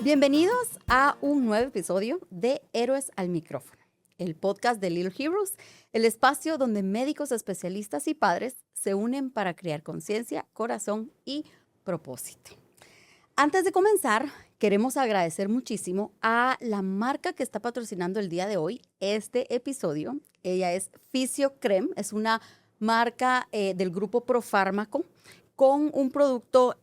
Bienvenidos a un nuevo episodio de Héroes al Micrófono, el podcast de Little Heroes, el espacio donde médicos especialistas y padres se unen para crear conciencia, corazón y propósito. Antes de comenzar, queremos agradecer muchísimo a la marca que está patrocinando el día de hoy este episodio. Ella es Fisiocrem, es una marca del grupo Profármaco, con un producto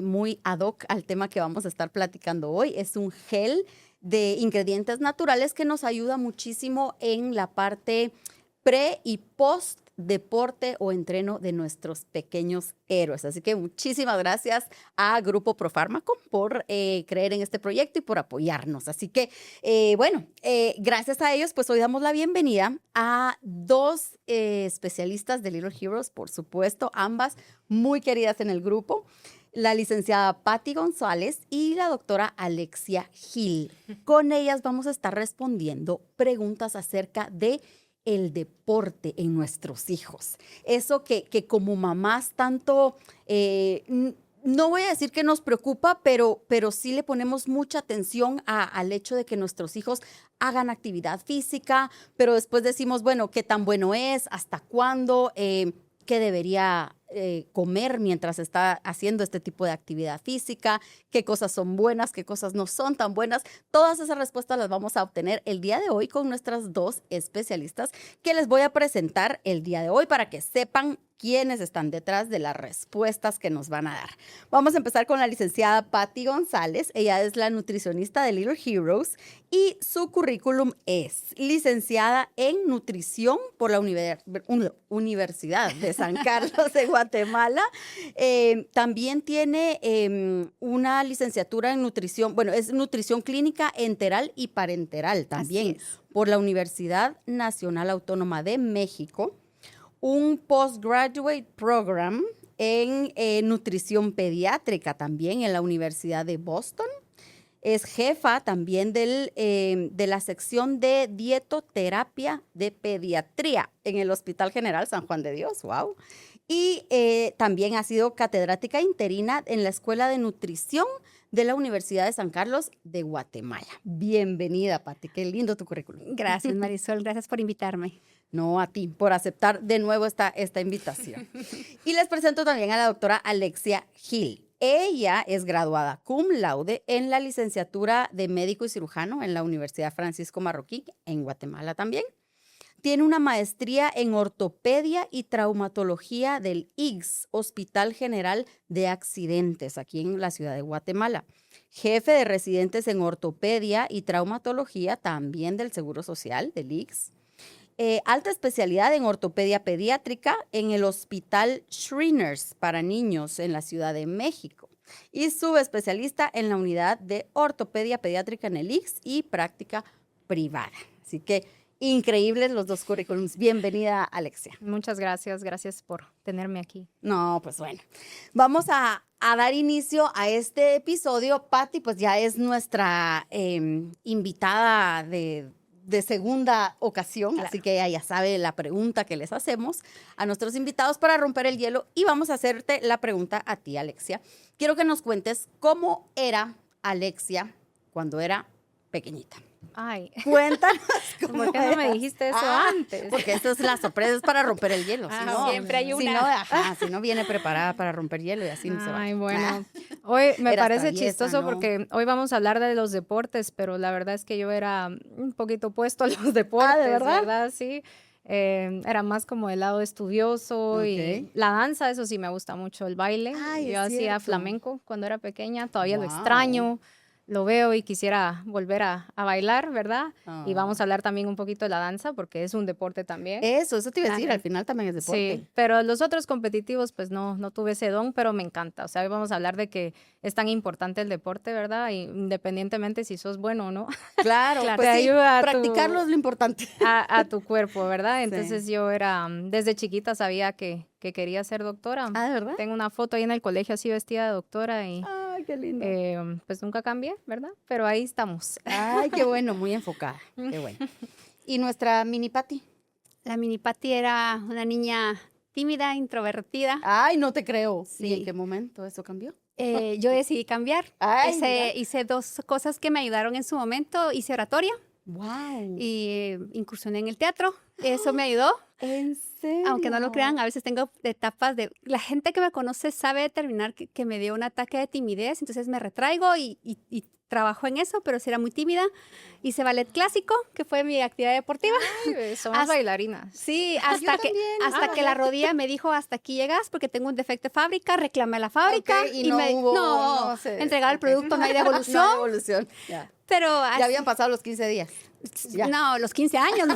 muy ad hoc al tema que vamos a estar platicando hoy. Es un gel de ingredientes naturales que nos ayuda muchísimo en la parte pre y post deporte o entreno de nuestros pequeños héroes. Así que muchísimas gracias a Grupo Profármaco por creer en este proyecto y por apoyarnos. Así que, gracias a ellos, pues hoy damos la bienvenida a dos especialistas de Little Heroes, por supuesto, ambas muy queridas en el grupo, la licenciada Patti González y la doctora Alexia Gil. Con ellas vamos a estar respondiendo preguntas acerca de el deporte en nuestros hijos. Eso que como mamás tanto, no voy a decir que nos preocupa, pero sí le ponemos mucha atención al hecho de que nuestros hijos hagan actividad física, pero después decimos, bueno, ¿qué tan bueno es? ¿Hasta cuándo? ¿Qué debería comer mientras está haciendo este tipo de actividad física? ¿Qué cosas son buenas? ¿Qué cosas no son tan buenas? Todas esas respuestas las vamos a obtener el día de hoy con nuestras dos especialistas que les voy a presentar el día de hoy para que sepan quiénes están detrás de las respuestas que nos van a dar. Vamos a empezar con la licenciada Patti González. Ella es la nutricionista de Little Heroes y su currículum es licenciada en nutrición por la Universidad de San Carlos de Guatemala. También tiene una licenciatura en nutrición, es nutrición clínica enteral y parenteral también por la Universidad Nacional Autónoma de México. Un postgraduate program en nutrición pediátrica también en la Universidad de Boston. Es jefa también de la sección de dietoterapia de pediatría en el Hospital General San Juan de Dios. ¡Wow! Y también ha sido catedrática interina en la Escuela de Nutrición de la Universidad de San Carlos de Guatemala. Bienvenida, Patti. Qué lindo tu currículum. Gracias, Marisol. Gracias por invitarme. No, a ti, por aceptar de nuevo esta invitación. Y les presento también a la doctora Alexia Gil. Ella es graduada cum laude en la licenciatura de médico y cirujano en la Universidad Francisco Marroquín, en Guatemala también. Tiene una maestría en ortopedia y traumatología del IGS, Hospital General de Accidentes, aquí en la ciudad de Guatemala. Jefe de residentes en ortopedia y traumatología también del Seguro Social, del IGS. Alta especialidad en ortopedia pediátrica en el Hospital Shriners para niños en la Ciudad de México y subespecialista en la unidad de ortopedia pediátrica en el IGS y práctica privada. Así que increíbles los dos currículums. Bienvenida, Alexia. Muchas gracias. Gracias por tenerme aquí. No, pues bueno. Vamos a dar inicio a este episodio. Patti, pues ya es nuestra invitada de segunda ocasión, claro. Así que ella ya sabe la pregunta que les hacemos a nuestros invitados para romper el hielo y vamos a hacerte la pregunta a ti, Alexia. Quiero que nos cuentes cómo era Alexia cuando era pequeñita. Ay, cuéntanos cómo ¿por qué no me dijiste eso antes? Porque eso es la sorpresa, es para romper el hielo. Si no, siempre hay una. Si no viene preparada para romper hielo y así no se va. Ay, bueno. Hoy me parece chistoso, ¿no? Porque hoy vamos a hablar de los deportes, pero la verdad es que yo era un poquito opuesto a los deportes. ¿De verdad? Sí. Era más como el lado estudioso y la danza, eso sí me gusta mucho, el baile. Yo hacía flamenco cuando era pequeña, todavía lo extraño. Lo veo y quisiera volver a bailar, ¿verdad? Y vamos a hablar también un poquito de la danza, porque es un deporte también. Eso te iba a decir, al final también es deporte. Sí, pero los otros competitivos, pues no tuve ese don, pero me encanta. O sea, hoy vamos a hablar de que es tan importante el deporte, ¿verdad? Y independientemente si sos bueno o no. Claro, claro, pues te ayuda practicarlo es lo importante. A tu cuerpo, ¿verdad? Entonces yo desde chiquita sabía que quería ser doctora. ¿De verdad? Tengo una foto ahí en el colegio así vestida de doctora y... Ay, qué lindo. Pues nunca cambié, ¿verdad? Pero ahí estamos. Ay, qué bueno, muy enfocada. Qué bueno. ¿Y nuestra mini Patti? La mini Patti era una niña tímida, introvertida. Ay, no te creo. Sí. ¿Y en qué momento eso cambió? Yo decidí cambiar. Hice 2 cosas que me ayudaron en su momento. Hice oratoria. Wow. Y incursioné en el teatro. Eso me ayudó. ¿En serio? Aunque no lo crean, a veces tengo etapas de... La gente que me conoce sabe determinar que me dio un ataque de timidez, entonces me retraigo y trabajo en eso, pero sí era muy tímida. Hice ballet clásico, que fue mi actividad deportiva. Ay, somos bailarinas. Sí, hasta que la rodilla me dijo, hasta aquí llegas porque tengo un defecto de fábrica, reclamé a la fábrica y no entregar el producto, no hay devolución. No hay devolución. Yeah. Pero ya habían pasado los 15 días. Ya. No, los 15 años. No.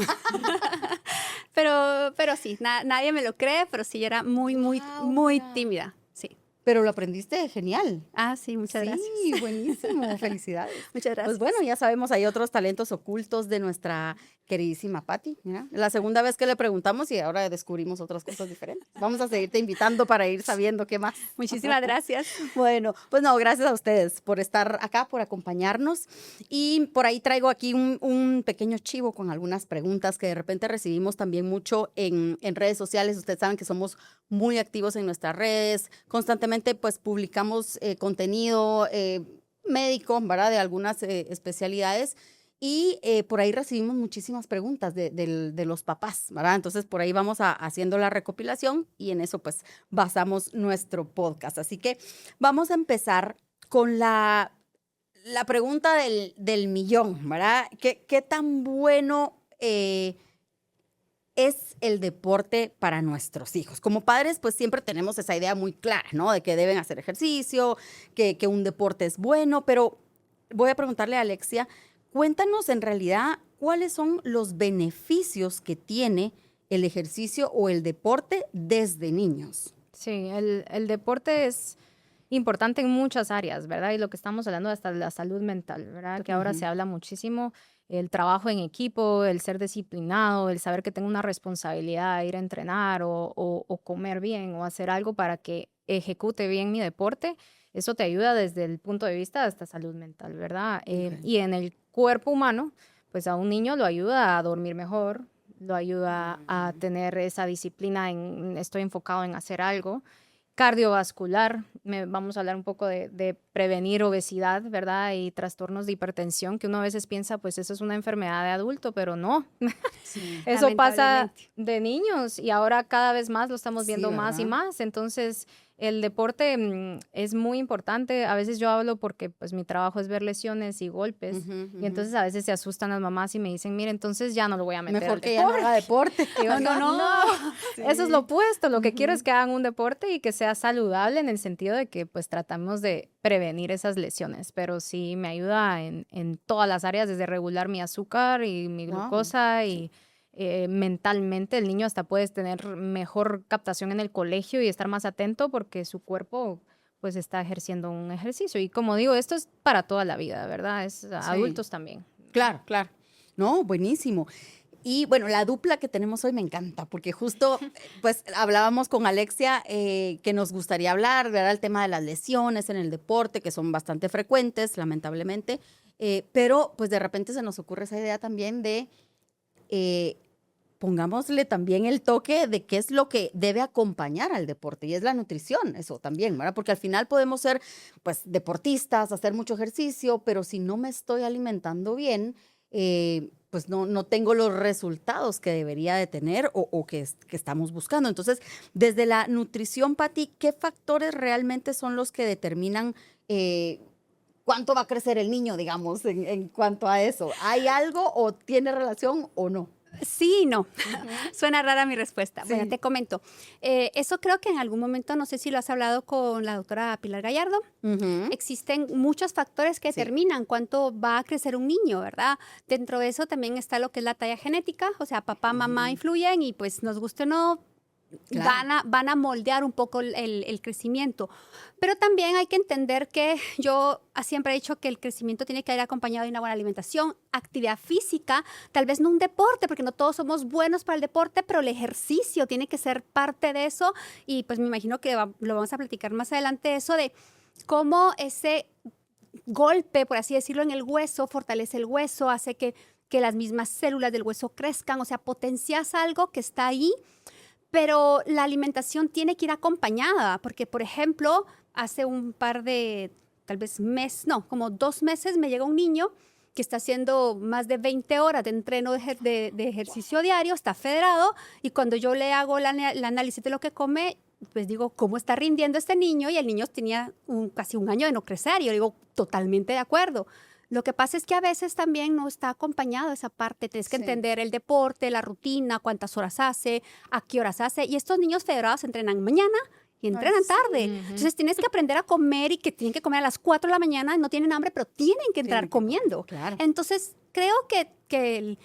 pero sí, nadie me lo cree, pero sí, yo era muy tímida. Sí. Pero lo aprendiste genial. Sí, muchas gracias. Sí, buenísimo. Felicidades. Muchas gracias. Pues bueno, ya sabemos, hay otros talentos ocultos de nuestra queridísima Pati. Mira, la segunda vez que le preguntamos y ahora descubrimos otras cosas diferentes. Vamos a seguirte invitando para ir sabiendo qué más. Muchísimas gracias. Bueno, pues no, gracias a ustedes por estar acá, por acompañarnos. Y por ahí traigo aquí un pequeño chivo con algunas preguntas que de repente recibimos también mucho en redes sociales. Ustedes saben que somos muy activos en nuestras redes. Constantemente pues publicamos contenido médico, ¿verdad? De algunas especialidades. Y por ahí recibimos muchísimas preguntas de los papás, ¿verdad? Entonces, por ahí vamos haciendo la recopilación y en eso, pues, basamos nuestro podcast. Así que vamos a empezar con la pregunta del millón, ¿verdad? ¿Qué tan bueno es el deporte para nuestros hijos? Como padres, pues, siempre tenemos esa idea muy clara, ¿no? De que deben hacer ejercicio, que un deporte es bueno, pero voy a preguntarle a Alexia, cuéntanos en realidad cuáles son los beneficios que tiene el ejercicio o el deporte desde niños. Sí, el deporte es importante en muchas áreas, ¿verdad? Y lo que estamos hablando hasta de la salud mental, ¿verdad? Que ahora se habla muchísimo, el trabajo en equipo, el ser disciplinado, el saber que tengo una responsabilidad de ir a entrenar o comer bien o hacer algo para que ejecute bien mi deporte. Eso te ayuda desde el punto de vista de esta salud mental, ¿verdad? Y en el cuerpo humano, pues a un niño lo ayuda a dormir mejor, lo ayuda a tener esa disciplina estoy enfocado en hacer algo. Cardiovascular, vamos a hablar un poco de prevenir obesidad, ¿verdad? Y trastornos de hipertensión, que uno a veces piensa, pues eso es una enfermedad de adulto, pero no. Sí, eso pasa de niños y ahora cada vez más lo estamos viendo más y más. Entonces, el deporte es muy importante. A veces yo hablo porque pues mi trabajo es ver lesiones y golpes y entonces a veces se asustan las mamás y me dicen, mire, entonces ya no lo voy a meter. Mejor que ya no haga deporte. Digo, no. Sí. Eso es lo opuesto. Lo que quiero es que hagan un deporte y que sea saludable en el sentido de que pues tratamos de prevenir esas lesiones, pero sí me ayuda en todas las áreas, desde regular mi azúcar y mi glucosa y mentalmente el niño hasta puede tener mejor captación en el colegio y estar más atento porque su cuerpo pues está ejerciendo un ejercicio. Y como digo, esto es para toda la vida, ¿verdad? Es adultos también. Claro. No, buenísimo. Y bueno, la dupla que tenemos hoy me encanta porque justo pues hablábamos con Alexia que nos gustaría hablar, ¿verdad? El tema de las lesiones en el deporte que son bastante frecuentes, lamentablemente, pero pues de repente se nos ocurre esa idea también de pongámosle también el toque de qué es lo que debe acompañar al deporte y es la nutrición, eso también, ¿verdad? Porque al final podemos ser pues deportistas, hacer mucho ejercicio, pero si no me estoy alimentando bien, pues no tengo los resultados que debería de tener o que estamos buscando. Entonces, desde la nutrición, Pati, ¿qué factores realmente son los que determinan cuánto va a crecer el niño, digamos, en cuanto a eso? ¿Hay algo o tiene relación o no? Sí y no. Suena rara mi respuesta. Sí. Bueno, te comento. Eso creo que en algún momento, no sé si lo has hablado con la doctora Pilar Gallardo, existen muchos factores que determinan cuánto va a crecer un niño, ¿verdad? Dentro de eso también está lo que es la talla genética, o sea, papá, mamá influyen y pues nos guste o no, van a moldear un poco el crecimiento. Pero también hay que entender que yo siempre he dicho que el crecimiento tiene que ir acompañado de una buena alimentación, actividad física, tal vez no un deporte, porque no todos somos buenos para el deporte, pero el ejercicio tiene que ser parte de eso. Y pues me imagino que lo vamos a platicar más adelante, eso de cómo ese golpe, por así decirlo, en el hueso, fortalece el hueso, hace que las mismas células del hueso crezcan, o sea, potencias algo que está ahí. pero la alimentación tiene que ir acompañada, porque, por ejemplo, hace un par de, tal vez como 2 meses me llega un niño que está haciendo más de 20 horas de entreno de ejercicio diario, está federado, y cuando yo le hago el análisis de lo que come, pues digo, ¿cómo está rindiendo este niño? Y el niño tenía casi un año de no crecer, y yo digo, totalmente de acuerdo. Lo que pasa es que a veces también no está acompañado esa parte, tienes que entender el deporte, la rutina, cuántas horas hace, a qué horas hace, y estos niños federados entrenan mañana y entrenan tarde. Entonces tienes que aprender a comer, y que tienen que comer a las 4 de la mañana, no tienen hambre, pero tienen que entrar comiendo. Claro. Entonces creo que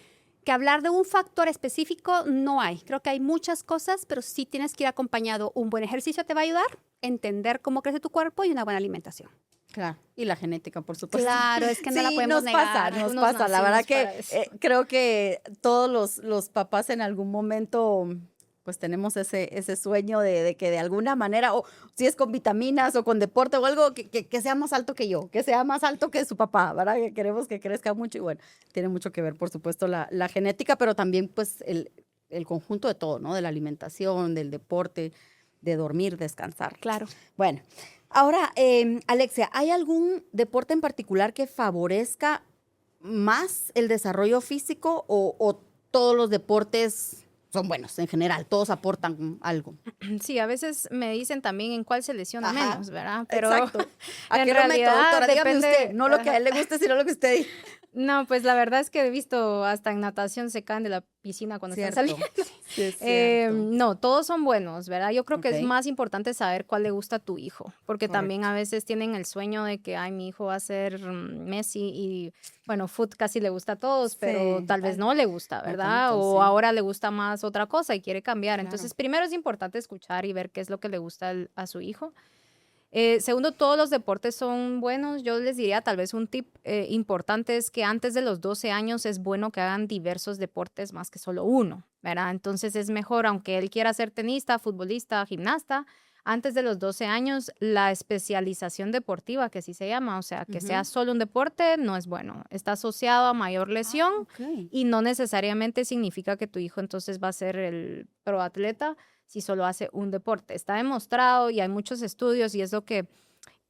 hablar de un factor específico no hay. Creo que hay muchas cosas, pero sí tienes que ir acompañado. Un buen ejercicio te va a ayudar, entender cómo crece tu cuerpo y una buena alimentación. Claro, y la genética, por supuesto. Claro, es que no la podemos negar. Nos pasa. La verdad que creo que todos los papás en algún momento pues tenemos ese sueño de que de alguna manera, o si es con vitaminas o con deporte o algo, que sea más alto que yo, que sea más alto que su papá, ¿verdad? Que queremos que crezca mucho, y bueno, tiene mucho que ver, por supuesto, la genética, pero también pues el conjunto de todo, ¿no? De la alimentación, del deporte, de dormir, descansar. Claro. Bueno, ahora, Alexia, ¿hay algún deporte en particular que favorezca más el desarrollo físico, o todos los deportes son buenos en general, todos aportan algo? Sí, a veces me dicen también en cuál se lesiona menos, ¿verdad? Pero exacto. ¿A qué realidad, doctora? Dígame usted, no lo que a él le guste, sino lo que usted dice. No, pues la verdad es que he visto hasta en natación se caen de la piscina cuando están saliendo. Sí, es cierto. No, todos son buenos, ¿verdad? Yo creo que es más importante saber cuál le gusta a tu hijo, porque también a veces tienen el sueño de que, ay, mi hijo va a ser Messi, y bueno, fútbol casi le gusta a todos, pero tal vez no le gusta, ¿verdad? O ahora le gusta más otra cosa y quiere cambiar. Entonces, primero es importante escuchar y ver qué es lo que le gusta a su hijo. Segundo, todos los deportes son buenos. Yo les diría, tal vez un tip importante es que antes de los 12 años es bueno que hagan diversos deportes más que solo uno, ¿verdad? Entonces es mejor, aunque él quiera ser tenista, futbolista, gimnasta, antes de los 12 años la especialización deportiva, que así se llama, o sea, que sea solo un deporte, no es bueno. Está asociado a mayor lesión y no necesariamente significa que tu hijo entonces va a ser el proatleta si solo hace un deporte. Está demostrado y hay muchos estudios, y es lo que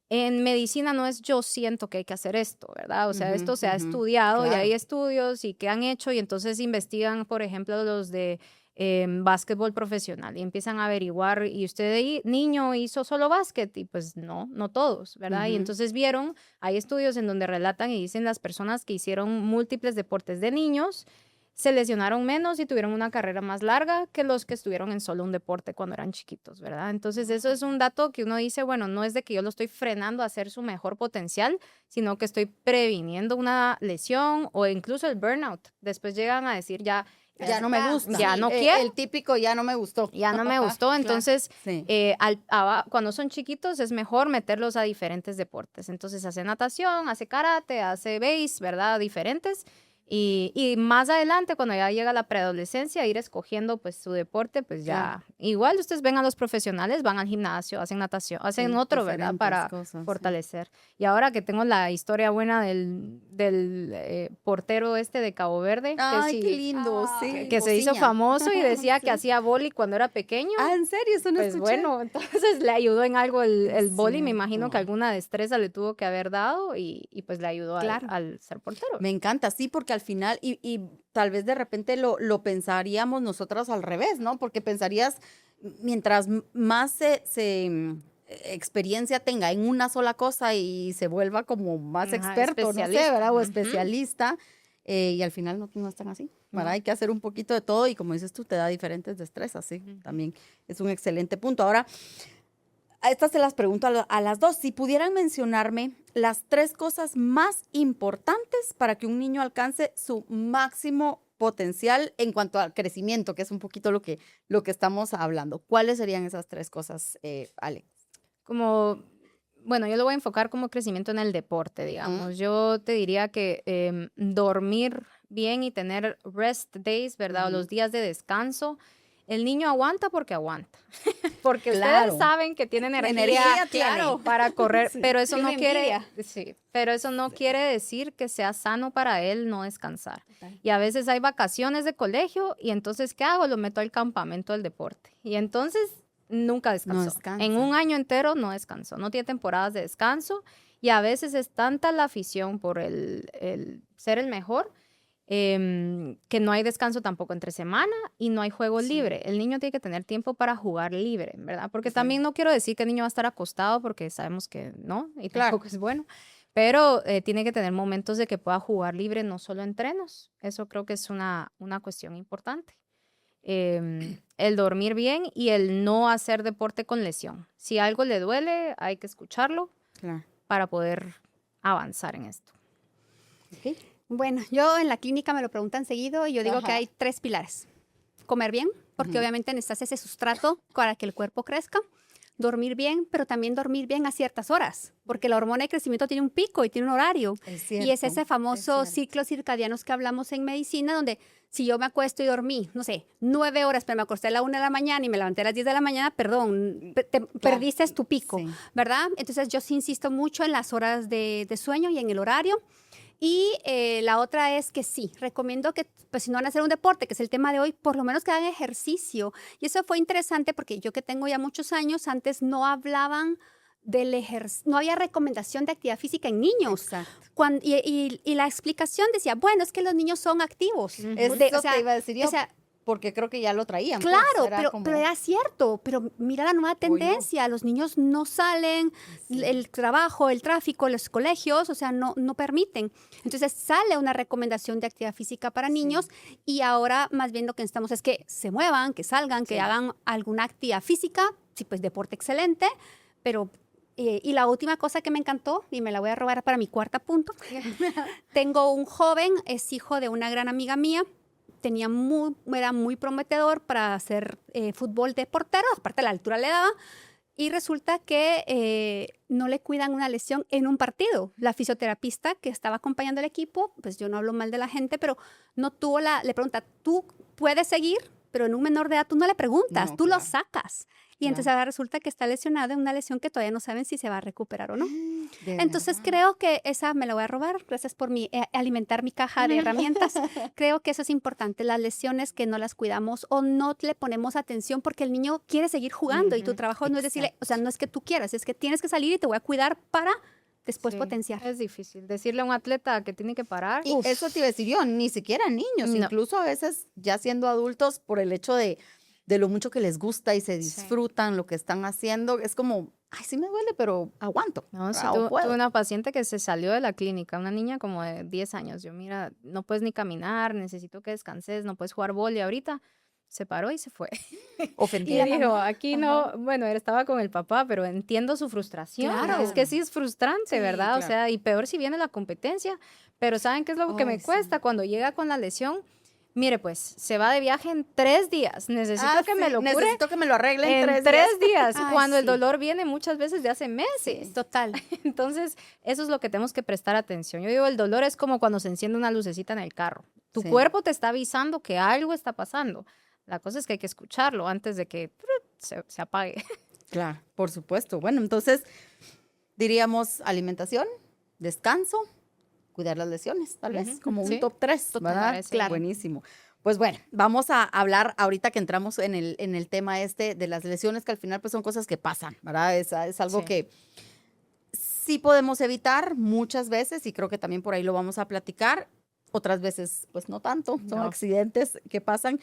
en medicina no es yo siento que hay que hacer esto, ¿verdad? O sea, esto se ha estudiado, y hay estudios y que han hecho, y entonces investigan, por ejemplo, los de básquetbol profesional, y empiezan a averiguar, y usted niño hizo solo básquet, y pues no todos, ¿verdad? Y entonces hay estudios en donde relatan y dicen las personas que hicieron múltiples deportes de niños se lesionaron menos y tuvieron una carrera más larga que los que estuvieron en solo un deporte cuando eran chiquitos, ¿verdad? Entonces eso es un dato que uno dice, bueno, no es de que yo lo estoy frenando a hacer su mejor potencial, sino que estoy previniendo una lesión o incluso el burnout. Después llegan a decir ya no me gusta. Ya no quiero. El típico ya no me gustó. Ya no me gustó. Entonces, cuando son chiquitos es mejor meterlos a diferentes deportes. Entonces hace natación, hace karate, hace base, ¿verdad? Diferentes. Y más adelante, cuando ya llega la preadolescencia, ir escogiendo pues su deporte, pues ya. Igual ustedes ven a los profesionales, van al gimnasio, hacen natación, hacen otro, ¿verdad? Para fortalecer. Y ahora que tengo la historia buena del portero de Cabo Verde. Ay, qué lindo, sí. Que se hizo famoso y decía que hacía vóley cuando era pequeño. Ah, ¿en serio? Eso no pues escuché. Bueno, entonces le ayudó en algo el vóley. Me imagino que alguna destreza le tuvo que haber dado y pues le ayudó al ser portero. Me encanta, sí, porque al final, y tal vez de repente lo pensaríamos nosotras al revés, ¿no? Porque pensarías, mientras más experiencia tenga en una sola cosa y se vuelva como más experto, no sé, ¿verdad? O especialista, y al final no están así, ¿verdad? Hay que hacer un poquito de todo, y como dices tú, te da diferentes destrezas, sí, también es un excelente punto. Ahora, a estas se las pregunto a las dos. Si pudieran mencionarme las 3 cosas más importantes para que un niño alcance su máximo potencial en cuanto al crecimiento, que es un poquito lo que estamos hablando. ¿Cuáles serían esas 3 cosas, Alex? Bueno, yo lo voy a enfocar como crecimiento en el deporte, digamos. Yo te diría que dormir bien y tener rest days, ¿verdad? O los días de descanso. El niño aguanta porque aguanta. Porque ustedes saben que tiene energía para correr, sí, pero eso no quiere, pero eso no quiere decir que sea sano para él no descansar. Y a veces hay vacaciones de colegio y entonces, ¿qué hago? Lo meto al campamento del deporte. Y entonces nunca descansó. No descansa. En un año entero no descansó. No tiene temporadas de descanso y a veces es tanta la afición por el ser el mejor que no hay descanso tampoco entre semana y no hay juego libre. El niño tiene que tener tiempo para jugar libre, ¿verdad? Porque también no quiero decir que el niño va a estar acostado porque sabemos que no, y tampoco es bueno. Pero tiene que tener momentos de que pueda jugar libre, no solo entrenos. Eso creo que es una cuestión importante. El dormir bien y el no hacer deporte con lesión. Si algo le duele, hay que escucharlo para poder avanzar en esto. Okay. Bueno, yo en la clínica me lo preguntan seguido y yo digo que hay 3 pilares. Comer bien, porque obviamente necesitas ese sustrato para que el cuerpo crezca. Dormir bien, pero también dormir bien a ciertas horas, porque la hormona de crecimiento tiene un pico y tiene un horario. Y es ese famoso ciclo circadianos que hablamos en medicina, donde si yo me acuesto y dormí, no sé, 9 horas, pero me acosté a la 1 de la mañana y me levanté a las 10 de la mañana, perdón, perdiste tu pico, ¿verdad? Entonces yo sí insisto mucho en las horas de sueño y en el horario. Y la otra es que sí, recomiendo que pues, si no van a hacer un deporte, que es el tema de hoy, por lo menos que hagan ejercicio. Y eso fue interesante porque yo que tengo ya muchos años, antes no hablaban del ejercicio, no había recomendación de actividad física en niños. Y la explicación decía, bueno, es que los niños son activos. Eso te iba a decir yo. Porque creo que ya lo traían. Claro, pero era cierto. Pero mira la nueva tendencia. Los niños no salen, el trabajo, el tráfico, los colegios, o sea, no permiten. Entonces sale una recomendación de actividad física para niños y ahora más bien lo que necesitamos es que se muevan, que salgan, que hagan alguna actividad física. Sí, pues deporte excelente, pero... y la última cosa que me encantó, y me la voy a robar para mi 4º punto, tengo un joven, es hijo de una gran amiga mía, era muy prometedor para hacer fútbol de portero, aparte la altura le daba, y resulta que no le cuidan una lesión en un partido. La fisioterapista que estaba acompañando al equipo, pues yo no hablo mal de la gente, pero no tuvo le pregunta, ¿tú puedes seguir? Pero en un menor de edad tú no le preguntas, tú lo sacas. Y entonces ahora resulta que está lesionado en una lesión que todavía no saben si se va a recuperar o no. Entonces creo que esa me la voy a robar. Gracias por alimentar mi caja de herramientas. Creo que eso es importante. Las lesiones que no las cuidamos o no le ponemos atención porque el niño quiere seguir jugando y tu trabajo no es decirle, o sea, no es que tú quieras, es que tienes que salir y te voy a cuidar para después potenciar. Es difícil decirle a un atleta que tiene que parar. Y eso te iba a decir yo, ni siquiera niños, incluso a veces ya siendo adultos por el hecho de lo mucho que les gusta y se disfrutan lo que están haciendo, es como, ay, sí me duele, pero aguanto. No, sí, tuve una paciente que se salió de la clínica, una niña como de 10 años. Yo, mira, no puedes ni caminar, necesito que descanses, no puedes jugar vóley ahorita. Se paró y se fue. Ofendida. Y dijo, aquí no, bueno, él estaba con el papá, pero entiendo su frustración. Claro. Es que sí es frustrante, ¿verdad? Claro. O sea, y peor si viene la competencia. Pero ¿saben qué es lo que me cuesta? Cuando llega con la lesión, mire, pues, se va de viaje en 3 días. Necesito que me lo cure. Necesito que me lo arregle en 3 días. Cuando el dolor viene muchas veces de hace meses. Sí, total. Entonces, eso es lo que tenemos que prestar atención. Yo digo, el dolor es como cuando se enciende una lucecita en el carro. Tu cuerpo te está avisando que algo está pasando. La cosa es que hay que escucharlo antes de que se apague. Claro, por supuesto. Bueno, entonces, diríamos alimentación, descanso, cuidar las lesiones, tal vez, como un top 3, ¿verdad? Claro. Buenísimo. Pues bueno, vamos a hablar ahorita que entramos en el tema de las lesiones, que al final pues son cosas que pasan, ¿verdad? Es algo que sí podemos evitar muchas veces y creo que también por ahí lo vamos a platicar. Otras veces, pues no tanto, son accidentes que pasan.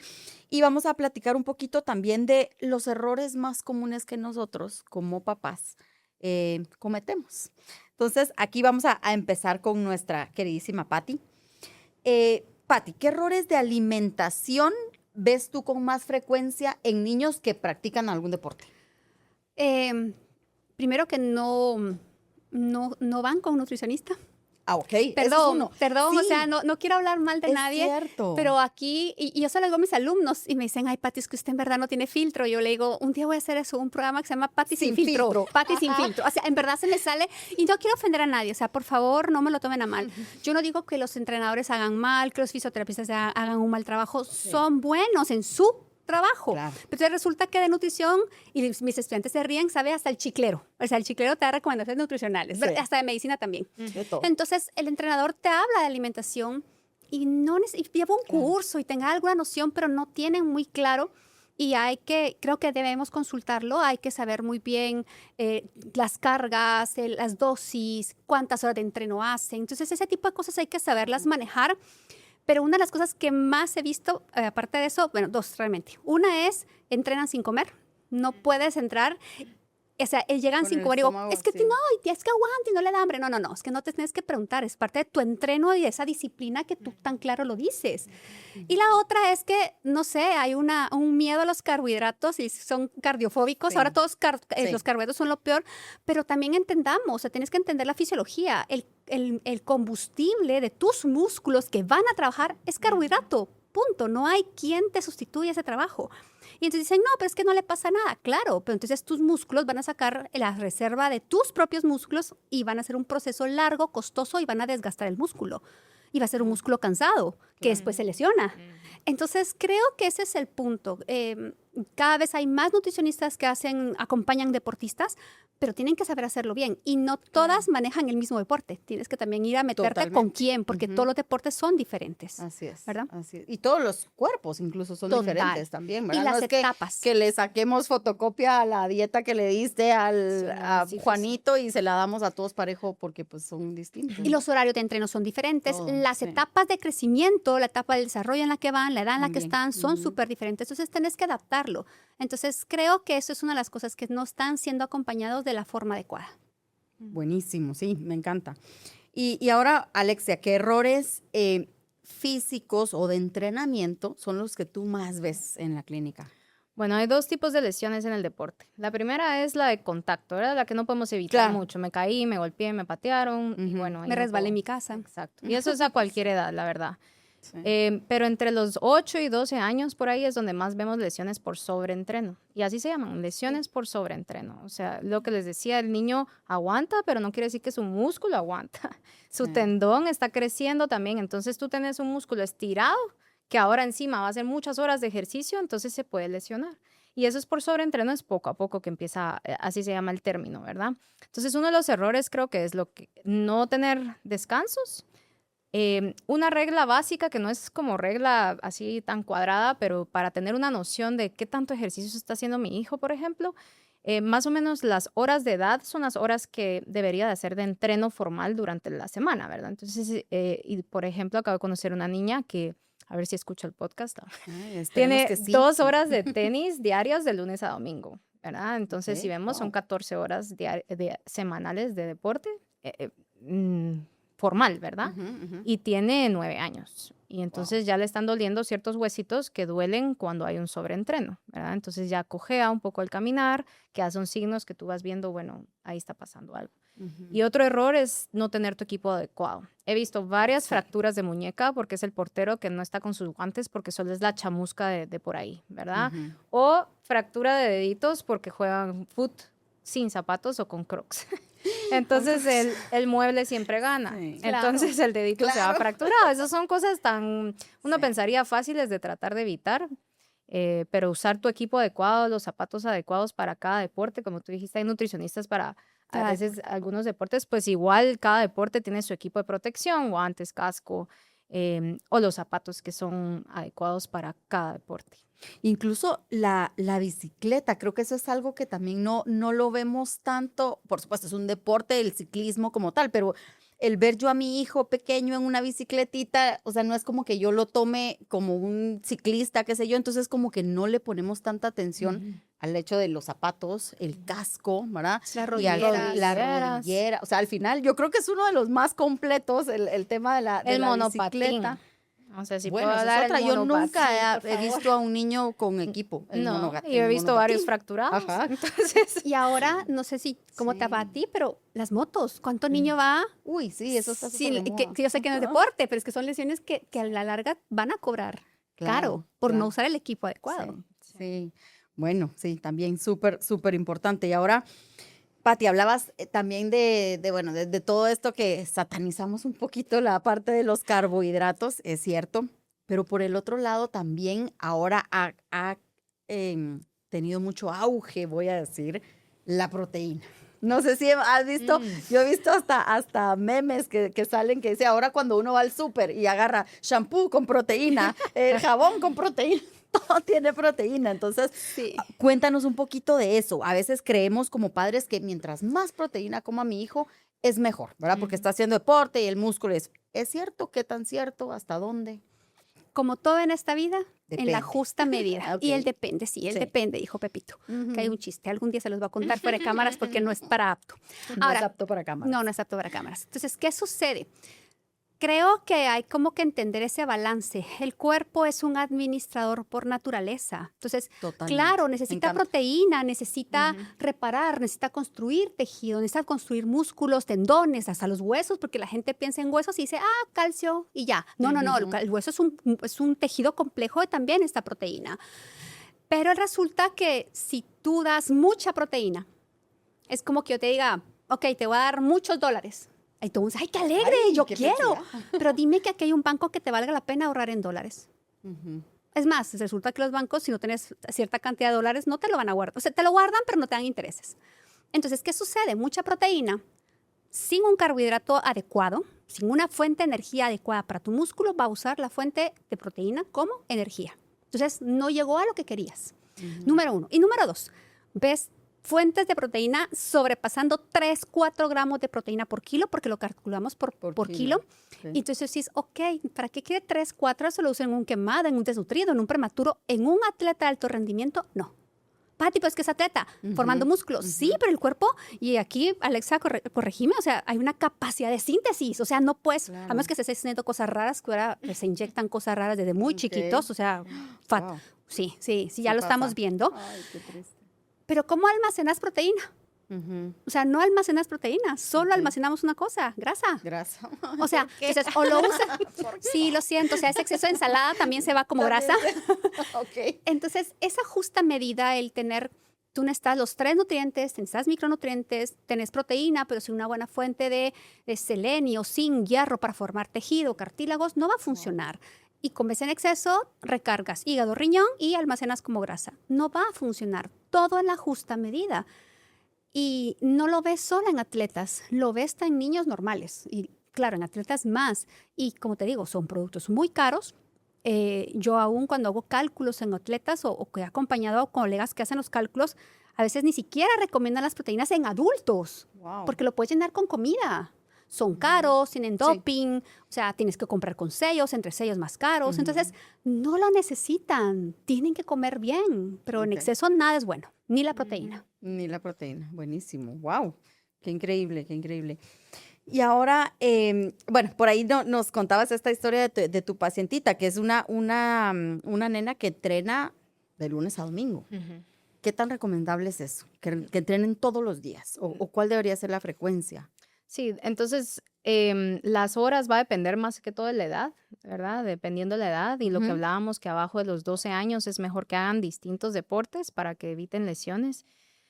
Y vamos a platicar un poquito también de los errores más comunes que nosotros, como papás, cometemos. Entonces, aquí vamos a empezar con nuestra queridísima Patti. Patti, ¿qué errores de alimentación ves tú con más frecuencia en niños que practican algún deporte? Primero que no van con un nutricionista. Ah, ok. Perdón, sí. O sea, no quiero hablar mal de nadie, cierto. Pero aquí, y yo se lo digo a mis alumnos, y me dicen, ay, Patti, es que usted en verdad no tiene filtro. Yo le digo, un día voy a hacer eso, un programa que se llama Patti sin filtro. Patti sin filtro. O sea, en verdad se me sale, y no quiero ofender a nadie, o sea, por favor, no me lo tomen a mal. Yo no digo que los entrenadores hagan mal, que los fisioterapistas hagan un mal trabajo, son buenos en su trabajo. Claro. Entonces resulta que de nutrición, y mis estudiantes se ríen, sabe hasta el chiclero. O sea, el chiclero te da recomendaciones nutricionales, Sí. hasta de medicina también. De todo. Entonces el entrenador te habla de alimentación y lleva un curso y tenga alguna noción, pero no tienen muy claro. Y creo que debemos consultarlo, hay que saber muy bien las cargas, las dosis, cuántas horas de entreno hacen. Entonces, ese tipo de cosas hay que saberlas manejar. Pero una de las cosas que más he visto, aparte de eso, bueno, dos realmente. Una es, entrenan sin comer. No puedes entrar. O sea, llegan sin comer y digo, es que no, es que aguante y no le da hambre. No, es que no te tienes que preguntar, es parte de tu entreno y de esa disciplina que tú tan claro lo dices. Y la otra es que, no sé, hay un miedo a los carbohidratos y son cardiofóbicos. Ahora todos los carbohidratos son lo peor, pero también entendamos, o sea, tienes que entender la fisiología. El combustible de tus músculos que van a trabajar es carbohidrato. Punto. No hay quien te sustituya ese trabajo. Y entonces dicen, no, pero es que no le pasa nada. Claro, pero entonces tus músculos van a sacar la reserva de tus propios músculos y van a hacer un proceso largo, costoso y van a desgastar el músculo. Y va a ser un músculo cansado, que después se lesiona. Entonces, creo que ese es el punto. Cada vez hay más nutricionistas que acompañan deportistas, pero tienen que saber hacerlo bien. Y no todas manejan el mismo deporte. Tienes que también ir a meterte con quién, porque todos los deportes son diferentes. Así es. ¿Verdad? Así es. Y todos los cuerpos incluso son diferentes también, ¿verdad? Y las no es etapas. Que le saquemos fotocopia a la dieta que le diste a Juanito y se la damos a todos parejo porque pues son distintos. Y los horarios de entreno son diferentes. Las etapas de crecimiento, la etapa del desarrollo en la que van, la edad en la que están, son súper diferentes. Entonces, tenés que adaptarlo. Entonces, creo que eso es una de las cosas que no están siendo acompañados de la forma adecuada. Buenísimo, sí, me encanta. Y ahora, Alexia, ¿qué errores físicos o de entrenamiento son los que tú más ves en la clínica? Bueno, hay dos tipos de lesiones en el deporte. La primera es la de contacto, ¿verdad? La que no podemos evitar mucho. Me caí, me golpeé, me patearon y bueno. Me resbalé en mi casa. Exacto. Y eso es a cualquier edad, la verdad. Sí. Pero entre los 8 y 12 años por ahí es donde más vemos lesiones por sobreentreno. Y así se llaman, lesiones por sobreentreno. O sea, lo que les decía, el niño aguanta, pero no quiere decir que su músculo aguanta. Su tendón está creciendo también. Entonces tú tenés un músculo estirado que ahora encima va a hacer muchas horas de ejercicio, entonces se puede lesionar. Y eso es por sobreentreno, es poco a poco que empieza, así se llama el término, ¿verdad? Entonces uno de los errores creo que es no tener descansos. Una regla básica que no es como regla así tan cuadrada, pero para tener una noción de qué tanto ejercicio está haciendo mi hijo, por ejemplo, más o menos las horas de edad son las horas que debería de hacer de entreno formal durante la semana, ¿verdad? Entonces, y por ejemplo, acabo de conocer una niña que, a ver si escucha el podcast, tiene 2 horas de tenis diarias de lunes a domingo, ¿verdad? Entonces, si vemos, son 14 horas semanales de deporte. Formal, ¿verdad? Y tiene 9 años. Y entonces ya le están doliendo ciertos huesitos que duelen cuando hay un sobreentreno, ¿verdad? Entonces ya cojea un poco el caminar, que ya son signos que tú vas viendo, bueno, ahí está pasando algo. Y otro error es no tener tu equipo adecuado. He visto varias fracturas de muñeca porque es el portero que no está con sus guantes porque solo es la chamusca de por ahí, ¿verdad? O fractura de deditos porque juegan foot sin zapatos o con crocs. Entonces el mueble siempre gana. Sí, entonces el dedito se va fracturado. Esas son cosas uno pensaría fáciles de tratar de evitar, pero usar tu equipo adecuado, los zapatos adecuados para cada deporte, como tú dijiste, hay nutricionistas para a veces algunos deportes, pues igual cada deporte tiene su equipo de protección, guantes, casco, o los zapatos que son adecuados para cada deporte. Incluso la bicicleta, creo que eso es algo que también no lo vemos tanto. Por supuesto, es un deporte, el ciclismo como tal, pero el ver yo a mi hijo pequeño en una bicicletita, o sea, no es como que yo lo tome como un ciclista, qué sé yo, entonces como que no le ponemos tanta atención al hecho de los zapatos, el casco, ¿verdad? La rodillera. O sea, al final yo creo que es uno de los más completos el tema de la bicicleta. O sea, si bueno, puedo dar otra. Yo nunca he visto a un niño con equipo. No, yo he visto varios fracturados. Ajá. Entonces, y ahora, no sé si cómo te va a ti, pero las motos, ¿cuánto niño va? Uy, sí, eso está súper de moda. Que yo sé que no es deporte, pero es que son lesiones que a la larga van a cobrar caro por no usar el equipo adecuado. Sí. Bueno, sí, también súper importante. Y ahora, Pati, hablabas también de todo esto que satanizamos un poquito la parte de los carbohidratos, es cierto, pero por el otro lado también ahora ha tenido mucho auge, voy a decir, la proteína. No sé si has visto, yo he visto hasta memes que salen que dice, ahora cuando uno va al súper y agarra shampoo con proteína, jabón con proteína, todo tiene proteína. Entonces, cuéntanos un poquito de eso. A veces creemos como padres que mientras más proteína coma mi hijo, es mejor, ¿verdad? Porque está haciendo deporte y el músculo ¿es cierto? ¿Qué tan cierto? ¿Hasta dónde? Como todo en esta vida, depende. En la justa medida. Okay. Y él depende, depende, dijo Pepito. Que hay un chiste. Algún día se los voy a contar fuera de cámaras porque no es para apto. Ahora, no es apto para cámaras. No es apto para cámaras. Entonces, ¿qué sucede? Creo que hay como que entender ese balance. El cuerpo es un administrador por naturaleza. Entonces, claro, necesita proteína, necesita reparar, necesita construir tejido, necesita construir músculos, tendones, hasta los huesos, porque la gente piensa en huesos y dice, calcio y ya. No, el hueso es un tejido complejo de también esta proteína. Pero resulta que si tú das mucha proteína, es como que yo te diga, ok, te voy a dar muchos $. Entonces, ¡ay, qué alegre! Yo quiero. Pero dime que aquí hay un banco que te valga la pena ahorrar en $. Es más, resulta que los bancos, si no tienes cierta cantidad de $, no te lo van a guardar. O sea, te lo guardan, pero no te dan intereses. Entonces, ¿qué sucede? Mucha proteína, sin un carbohidrato adecuado, sin una fuente de energía adecuada para tu músculo, va a usar la fuente de proteína como energía. Entonces, no llegó a lo que querías. Número 1. Y número 2, ves fuentes de proteína sobrepasando 3-4 gramos de proteína por kilo, porque lo calculamos por kilo. Okay. Y entonces dices, ok, ¿para qué quiere 3-4? Eso lo usan en un quemado, en un desnutrido, en un prematuro, en un atleta de alto rendimiento, no. Pati, pues que es atleta, formando músculos. Sí, pero el cuerpo, y aquí, Alexa, corregime, o sea, hay una capacidad de síntesis, o sea, no puedes, a menos que se esté haciendo cosas raras, que ahora se inyectan cosas raras desde muy chiquitos, o sea, wow. Sí, ya lo estamos viendo. Ay, qué triste. Pero ¿cómo almacenas proteína? O sea, no almacenas proteína, solo almacenamos una cosa, grasa. O sea, entonces, o lo usas. Sí, lo siento, o sea, ese exceso de ensalada también se va como grasa. Entonces, esa justa medida, el tener, tú necesitas los 3 nutrientes, necesitas micronutrientes, tenés proteína, pero sin una buena fuente de selenio, zinc, hierro para formar tejido, cartílagos, no va a funcionar. Y comes en exceso, recargas hígado, riñón y almacenas como grasa. No va a funcionar. Todo en la justa medida. Y no lo ves solo en atletas, lo ves en niños normales. Y claro, en atletas más. Y como te digo, son productos muy caros. Yo aún cuando hago cálculos en atletas o que he acompañado a colegas que hacen los cálculos, a veces ni siquiera recomiendan las proteínas en adultos. Wow. Porque lo puedes llenar con comida. Son caros, tienen doping, o sea, tienes que comprar con sellos, entre sellos más caros. Entonces, no lo necesitan, tienen que comer bien, pero en exceso nada es bueno, ni la proteína. Ni la proteína, buenísimo, wow, qué increíble, qué increíble. Y ahora, bueno, por ahí nos contabas esta historia de tu pacientita, que es una nena que entrena de lunes a domingo. ¿Qué tan recomendable es eso? Que entrenen todos los días, o cuál debería ser la frecuencia. Sí, entonces las horas va a depender más que todo de la edad, ¿verdad? Dependiendo de la edad y lo que hablábamos que abajo de los 12 años es mejor que hagan distintos deportes para que eviten lesiones.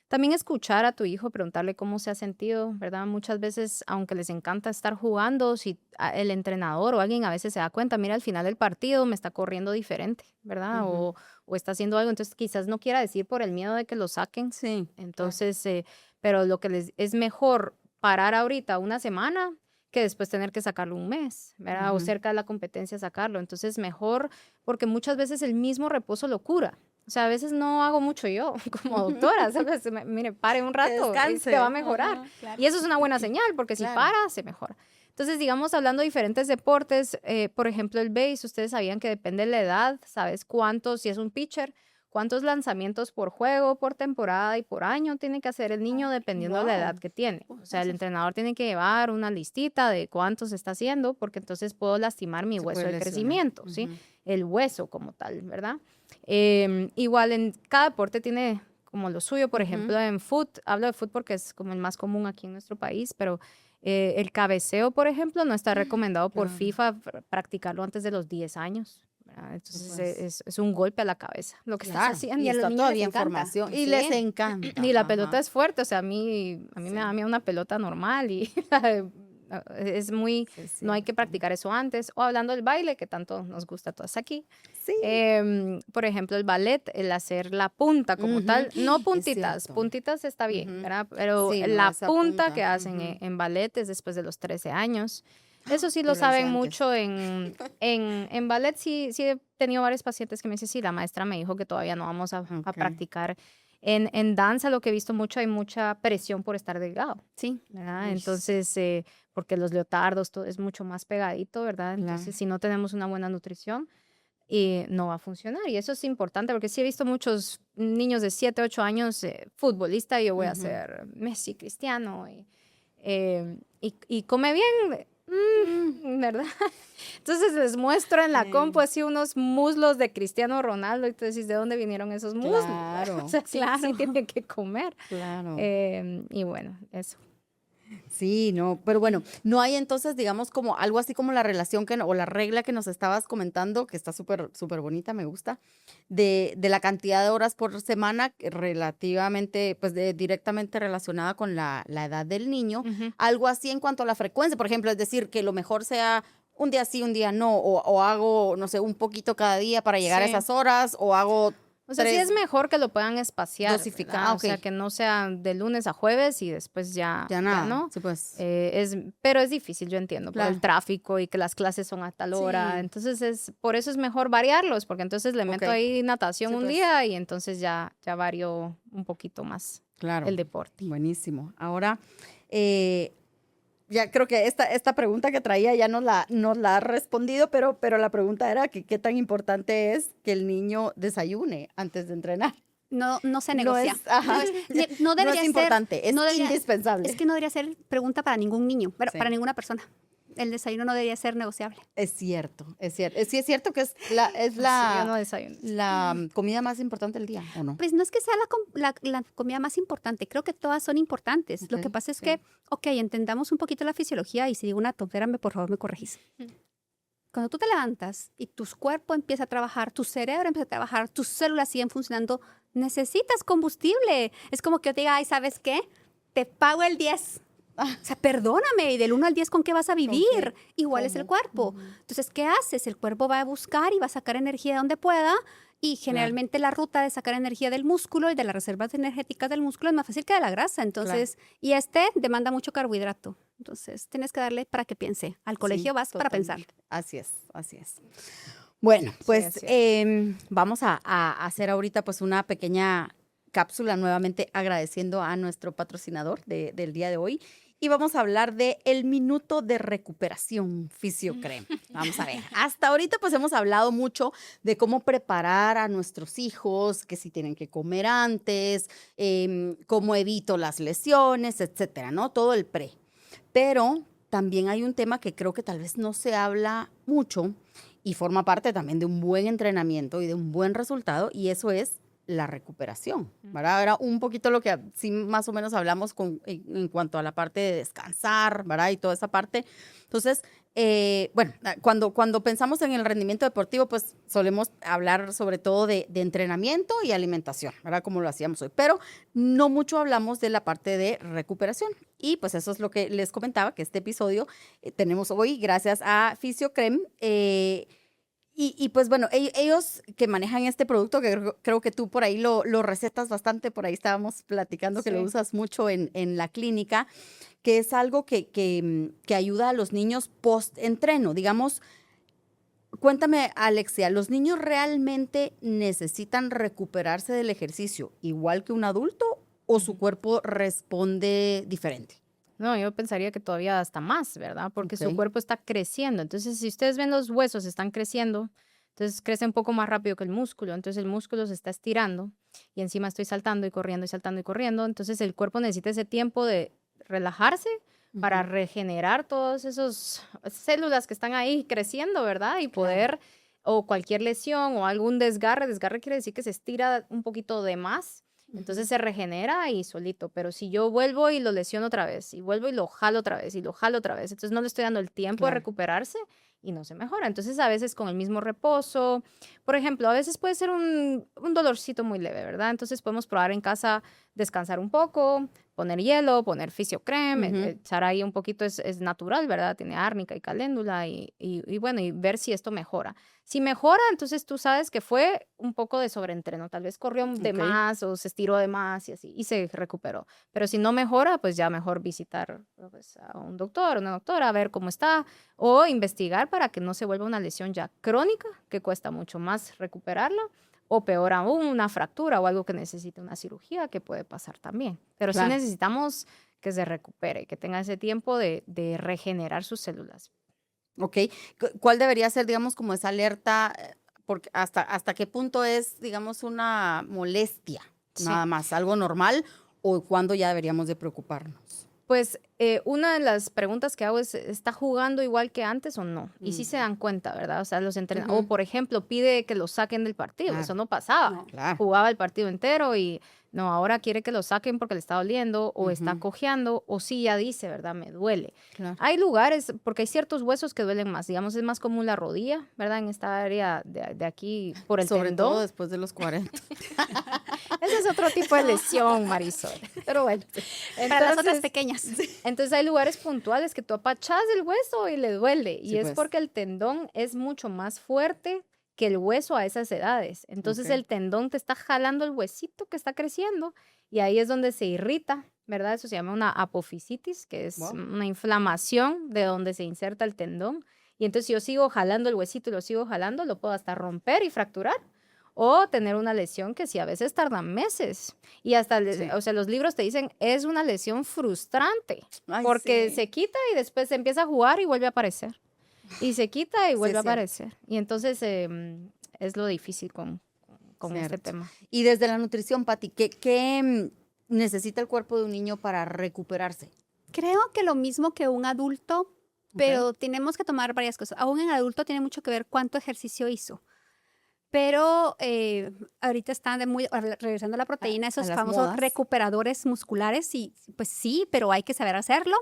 También escuchar a tu hijo, preguntarle cómo se ha sentido, ¿verdad? Muchas veces, aunque les encanta estar jugando, si el entrenador o alguien a veces se da cuenta, mira, al final del partido me está corriendo diferente, ¿verdad? O está haciendo algo, entonces quizás no quiera decir por el miedo de que lo saquen. Sí. Entonces, pero lo que es mejor parar ahorita una semana que después tener que sacarlo un mes, ¿verdad? O cerca de la competencia sacarlo. Entonces, mejor, porque muchas veces el mismo reposo lo cura. O sea, a veces no hago mucho yo como doctora, ¿sabes? Mire, pare un rato y te va a mejorar. Claro. Y eso es una buena señal, porque si para, se mejora. Entonces, digamos, hablando de diferentes deportes, por ejemplo, el base, ustedes sabían que depende de la edad, ¿sabes cuántos? Si es un pitcher, ¿cuántos lanzamientos por juego, por temporada y por año tiene que hacer el niño dependiendo de la edad que tiene? O sea, el entrenador tiene que llevar una listita de cuántos está haciendo, porque entonces puedo lastimar mi hueso de crecimiento, ¿sí? El hueso como tal, ¿verdad? Igual en cada deporte tiene como lo suyo. Por ejemplo, en foot, hablo de foot porque es como el más común aquí en nuestro país, pero el cabeceo, por ejemplo, no está recomendado por FIFA practicarlo antes de los 10 años. Entonces es un golpe a la cabeza lo que estás haciendo. Y está todavía en formación. Y les encanta. Y la pelota es fuerte, o sea, a mí me da miedo una pelota normal y es muy, no hay que practicar eso antes. O hablando del baile, que tanto nos gusta a todas aquí. Sí. Por ejemplo, el ballet, el hacer la punta como tal, no puntitas, puntitas está bien, ¿verdad? Pero sí, no, la esa punta que hacen en ballet es después de los 13 años. Eso sí lo saben mucho en ballet. Sí he tenido varios pacientes que me dicen, sí, la maestra me dijo que todavía no vamos a practicar. En danza lo que he visto mucho, hay mucha presión por estar delgado. Sí. ¿Verdad? Entonces, porque los leotardos todo es mucho más pegadito, ¿verdad? Entonces, si no tenemos una buena nutrición, no va a funcionar. Y eso es importante porque sí he visto muchos niños de 7, 8 años futbolista y yo voy a ser Messi, Cristiano y come bien, ¿verdad? Entonces les muestro en la compu así unos muslos de Cristiano Ronaldo y tú decís, ¿de dónde vinieron esos muslos? Claro. O sea, sí tienen que comer. Claro. Y bueno, eso. Sí, no, pero bueno, no hay entonces, digamos, como algo así como la relación o la regla que nos estabas comentando, que está súper, súper bonita, me gusta, de la cantidad de horas por semana relativamente, pues directamente relacionada con la edad del niño, algo así en cuanto a la frecuencia, por ejemplo, es decir, que lo mejor sea un día sí, un día no, o hago, no sé, un poquito cada día para llegar a esas horas, o hago... O sea, sí es mejor que lo puedan espaciar. Dosificar. O sea, que no sea de lunes a jueves y después ya nada. ¿no? Sí, pues. Pero es difícil, yo entiendo, por el tráfico y que las clases son a tal hora. Sí. Entonces, por eso es mejor variarlos, porque entonces le meto ahí natación un día y entonces ya varío un poquito más el deporte. Buenísimo. Ahora, ya creo que esta pregunta que traía ya nos la ha respondido, pero la pregunta era que qué tan importante es que el niño desayune antes de entrenar. No se negocia. No debería ser importante, es indispensable. Es que no debería ser pregunta para ningún niño, para ninguna persona. El desayuno no debería ser negociable. Es cierto. Sí es cierto que es la comida más importante del día, ¿o no? Pues no es que sea la comida más importante, creo que todas son importantes. Lo que pasa es que, entendamos un poquito la fisiología y si digo una tontera, por favor me corregís. Cuando tú te levantas y tu cuerpo empieza a trabajar, tu cerebro empieza a trabajar, tus células siguen funcionando, necesitas combustible. Es como que yo te diga, ay, ¿sabes qué? Te pago el 10. O sea, perdóname, y del 1 al 10, ¿con qué vas a vivir? Igual es el cuerpo. Entonces, ¿qué haces? El cuerpo va a buscar y va a sacar energía de donde pueda, y generalmente la ruta de sacar energía del músculo y de las reservas energéticas del músculo es más fácil que de la grasa. Entonces, y demanda mucho carbohidrato. Entonces, tienes que darle para que piense. Al colegio vas para pensar. Así es. Bueno, pues vamos a hacer ahorita pues una pequeña cápsula nuevamente agradeciendo a nuestro patrocinador del día de hoy. Y vamos a hablar de el minuto de recuperación Fisiocrem. Vamos a ver. Hasta ahorita pues hemos hablado mucho de cómo preparar a nuestros hijos, que si tienen que comer antes, cómo evito las lesiones, etcétera, ¿no? Todo el pre. Pero también hay un tema que creo que tal vez no se habla mucho y forma parte también de un buen entrenamiento y de un buen resultado, y eso es la recuperación, ¿verdad? Era un poquito lo que sí más o menos hablamos en cuanto a la parte de descansar, ¿verdad? Y toda esa parte. Entonces, bueno, cuando pensamos en el rendimiento deportivo, pues solemos hablar sobre todo de entrenamiento y alimentación, ¿verdad? Como lo hacíamos hoy, pero no mucho hablamos de la parte de recuperación. Y pues eso es lo que les comentaba, que este episodio tenemos hoy gracias a Fisiocrem. Y pues bueno, ellos que manejan este producto, que creo que tú por ahí lo recetas bastante, por ahí estábamos platicando que lo usas mucho en la clínica, que es algo que ayuda a los niños post-entreno. Digamos, cuéntame, Alexia, ¿los niños realmente necesitan recuperarse del ejercicio igual que un adulto o su cuerpo responde diferente? No, yo pensaría que todavía hasta más, ¿verdad? Porque su cuerpo está creciendo. Entonces, si ustedes ven los huesos están creciendo, entonces crece un poco más rápido que el músculo. Entonces, el músculo se está estirando y encima estoy saltando y corriendo y saltando y corriendo. Entonces, el cuerpo necesita ese tiempo de relajarse para regenerar todas esas células que están ahí creciendo, ¿verdad? Y poder, o cualquier lesión o algún desgarre quiere decir que se estira un poquito de más. Entonces se regenera y solito, pero si yo vuelvo y lo lesiono otra vez, y vuelvo y lo jalo otra vez, y lo jalo otra vez, entonces no le estoy dando el tiempo de recuperarse y no se mejora. Entonces a veces con el mismo reposo, por ejemplo, a veces puede ser un dolorcito muy leve, ¿verdad? Entonces podemos probar en casa descansar un poco, poner hielo, poner fisiocreme, echar ahí un poquito, es natural, ¿verdad? Tiene árnica y caléndula y bueno, y ver si esto mejora. Si mejora, entonces tú sabes que fue un poco de sobreentreno, tal vez corrió de más o se estiró de más y así, y se recuperó. Pero si no mejora, pues ya mejor visitar pues, a un doctor, una doctora, a ver cómo está, o investigar para que no se vuelva una lesión ya crónica, que cuesta mucho más recuperarla, o peor aún, una fractura o algo que necesite una cirugía, que puede pasar también. Pero sí necesitamos que se recupere, que tenga ese tiempo de regenerar sus células. Ok. ¿Cuál debería ser, digamos, como esa alerta? Porque hasta qué punto es, digamos, una molestia, nada más, algo normal, o cuándo ya deberíamos de preocuparnos? Pues una de las preguntas que hago es, ¿está jugando igual que antes o no? Y sí se dan cuenta, ¿verdad? O sea, los entrenadores, o por ejemplo, pide que lo saquen del partido. Eso no pasaba. Jugaba el partido entero y no, ahora quiere que lo saquen porque le está doliendo o está cojeando o sí ya dice, ¿verdad? Me duele. Hay lugares, porque hay ciertos huesos que duelen más. Digamos, es más común la rodilla, ¿verdad? En esta área de aquí por el tendón. Sobre todo después de los 40. Ese es otro tipo de lesión, Marisol. Pero bueno. Entonces, para las otras pequeñas. Entonces hay lugares puntuales que tú apachas el hueso y le duele. Y es porque el tendón es mucho más fuerte que el hueso a esas edades. Entonces el tendón te está jalando el huesito que está creciendo y ahí es donde se irrita, ¿verdad? Eso se llama una apofisitis, que es una inflamación de donde se inserta el tendón. Y entonces si yo sigo jalando el huesito y lo sigo jalando, lo puedo hasta romper y fracturar. O tener una lesión que sí a veces tardan meses. Y hasta, o sea, los libros te dicen, es una lesión frustrante. Porque se quita y después se empieza a jugar y vuelve a aparecer. Y se quita y vuelve a aparecer. Y entonces es lo difícil con este tema. Y desde la nutrición, Pati, ¿qué necesita el cuerpo de un niño para recuperarse? Creo que lo mismo que un adulto, pero tenemos que tomar varias cosas. Aún en adulto tiene mucho que ver cuánto ejercicio hizo. Pero ahorita están regresando a la proteína, esos famosos recuperadores musculares, y pues sí, pero hay que saber hacerlo.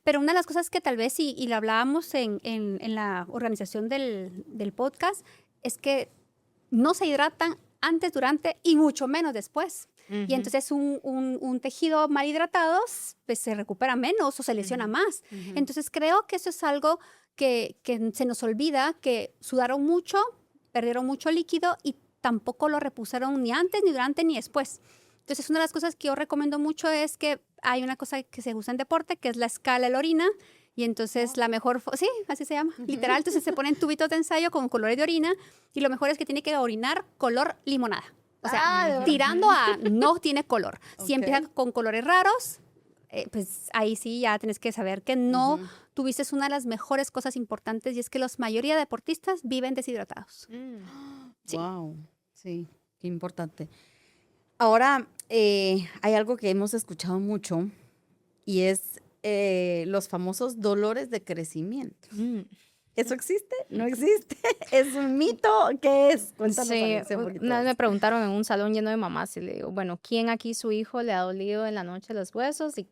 Pero una de las cosas que tal vez, y lo hablábamos en la organización del podcast, es que no se hidratan antes, durante y mucho menos después. Y entonces un tejido mal hidratado pues, se recupera menos o se lesiona más. Entonces creo que eso es algo que se nos olvida, que sudaron mucho, perdieron mucho líquido y tampoco lo repusieron ni antes, ni durante, ni después. Entonces, una de las cosas que yo recomiendo mucho es que hay una cosa que se usa en deporte, que es la escala de la orina, y entonces la mejor, sí, así se llama, literal, entonces se ponen tubitos de ensayo con colores de orina, y lo mejor es que tiene que orinar color limonada. O sea, tirando a no tiene color. Si empieza con colores raros, pues ahí sí ya tienes que saber que no tuviste una de las mejores cosas importantes, y es que la mayoría de deportistas viven deshidratados. Sí. Wow, sí, qué importante. Ahora, hay algo que hemos escuchado mucho y es los famosos dolores de crecimiento. ¿Eso existe? ¿No existe? ¿Es un mito? ¿Qué es? Cuéntanos. Sí, una vez me preguntaron en un salón lleno de mamás y le digo, bueno, ¿quién aquí su hijo le ha dolido en la noche los huesos? Y,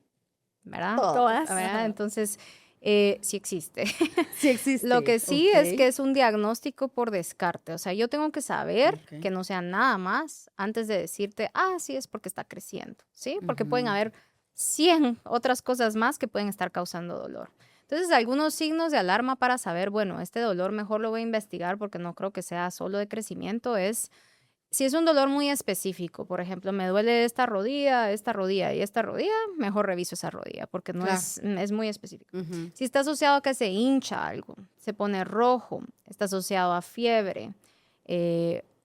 ¿verdad? Todas. ¿Verdad? Entonces, sí existe. Sí existe. Lo que sí es que es un diagnóstico por descarte. O sea, yo tengo que saber que no sea nada más antes de decirte, sí, es porque está creciendo, ¿sí? Porque pueden haber 100 otras cosas más que pueden estar causando dolor. Entonces, algunos signos de alarma para saber, bueno, este dolor mejor lo voy a investigar porque no creo que sea solo de crecimiento, es si es un dolor muy específico. Por ejemplo, me duele esta rodilla y esta rodilla, mejor reviso esa rodilla porque no es muy específico. Si está asociado a que se hincha algo, se pone rojo, está asociado a fiebre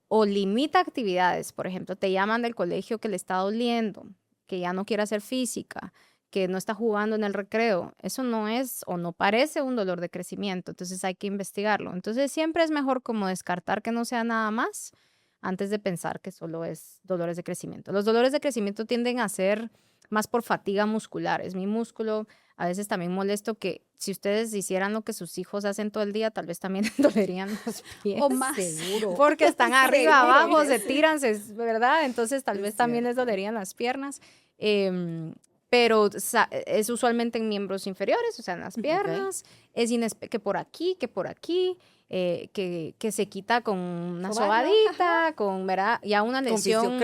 o limita actividades. Por ejemplo, te llaman del colegio que le está doliendo, que ya no quiere hacer física, que no está jugando en el recreo, eso no es o no parece un dolor de crecimiento, entonces hay que investigarlo. Entonces siempre es mejor como descartar que no sea nada más antes de pensar que solo es dolores de crecimiento. Los dolores de crecimiento tienden a ser más por fatiga muscular. Es mi músculo, a veces también molesto, que si ustedes hicieran lo que sus hijos hacen todo el día, tal vez también dolerían los pies. O más. Seguro. Porque están arriba, abajo, se tiran, ¿verdad? Entonces tal vez también les dolerían las piernas. pero es usualmente en miembros inferiores, o sea, en las piernas, es que por aquí, que se quita con una sobadita, con, ¿verdad? Ya una lesión,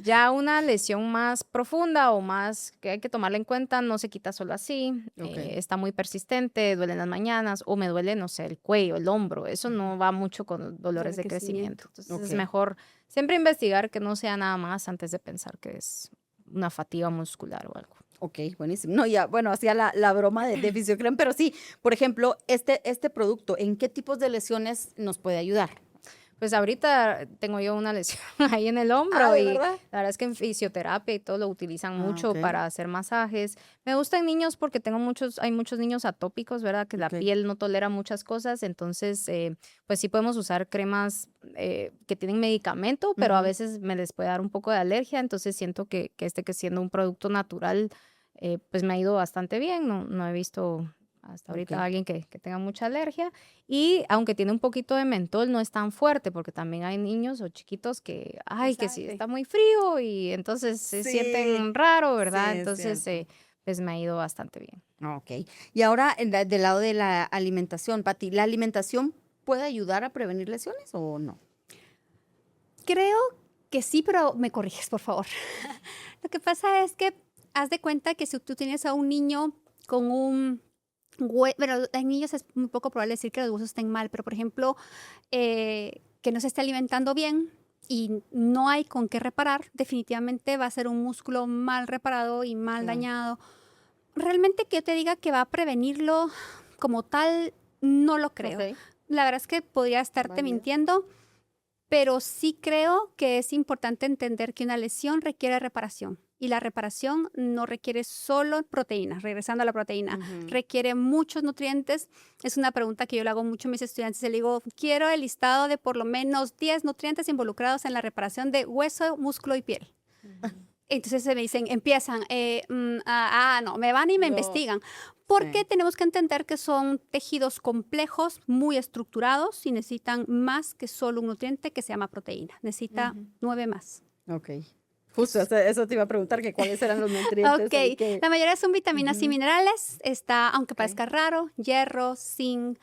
ya una lesión más profunda o más que hay que tomarla en cuenta, no se quita solo así, está muy persistente, duele en las mañanas o me duele, no sé, el cuello, el hombro, eso no va mucho con dolores de crecimiento. Entonces es mejor siempre investigar que no sea nada más antes de pensar que es una fatiga muscular o algo. Ok, buenísimo. No, ya, bueno, hacía la broma de Fisiocrem, pero sí, por ejemplo, este producto, ¿en qué tipos de lesiones nos puede ayudar? Pues ahorita tengo yo una lesión ahí en el hombro y ¿verdad? La verdad es que en fisioterapia y todo lo utilizan mucho para hacer masajes. Me gusta en niños porque hay muchos niños atópicos, ¿verdad? Que la piel no tolera muchas cosas, entonces pues sí podemos usar cremas que tienen medicamento, pero a veces me les puede dar un poco de alergia, entonces siento que siendo un producto natural, pues me ha ido bastante bien, no he visto hasta ahorita alguien que tenga mucha alergia, y aunque tiene un poquito de mentol, no es tan fuerte, porque también hay niños o chiquitos que, que sí, está muy frío, y entonces se sienten raro, ¿verdad? Sí, entonces, pues me ha ido bastante bien. Ok. Y ahora, del lado de la alimentación, Pati, ¿la alimentación puede ayudar a prevenir lesiones o no? Creo que sí, pero me corriges, por favor. Lo que pasa es que haz de cuenta que si tú tienes a un niño con un bueno, en niños es muy poco probable decir que los huesos estén mal, pero por ejemplo, que no se esté alimentando bien y no hay con qué reparar, definitivamente va a ser un músculo mal reparado y mal dañado. Realmente que yo te diga que va a prevenirlo como tal, no lo creo. La verdad es que podría estarte mintiendo, pero sí creo que es importante entender que una lesión requiere reparación. Y la reparación no requiere solo proteínas, regresando a la proteína, requiere muchos nutrientes. Es una pregunta que yo le hago mucho a mis estudiantes. Le digo, quiero el listado de por lo menos 10 nutrientes involucrados en la reparación de hueso, músculo y piel. Entonces me dicen, empiezan, no, me van y me investigan. Porque tenemos que entender que son tejidos complejos, muy estructurados y necesitan más que solo un nutriente que se llama proteína. Necesita 9 más. Ok. Justo, eso te iba a preguntar, que cuáles eran los nutrientes. Ok, la mayoría son vitaminas y minerales. Está, aunque parezca raro, hierro, zinc,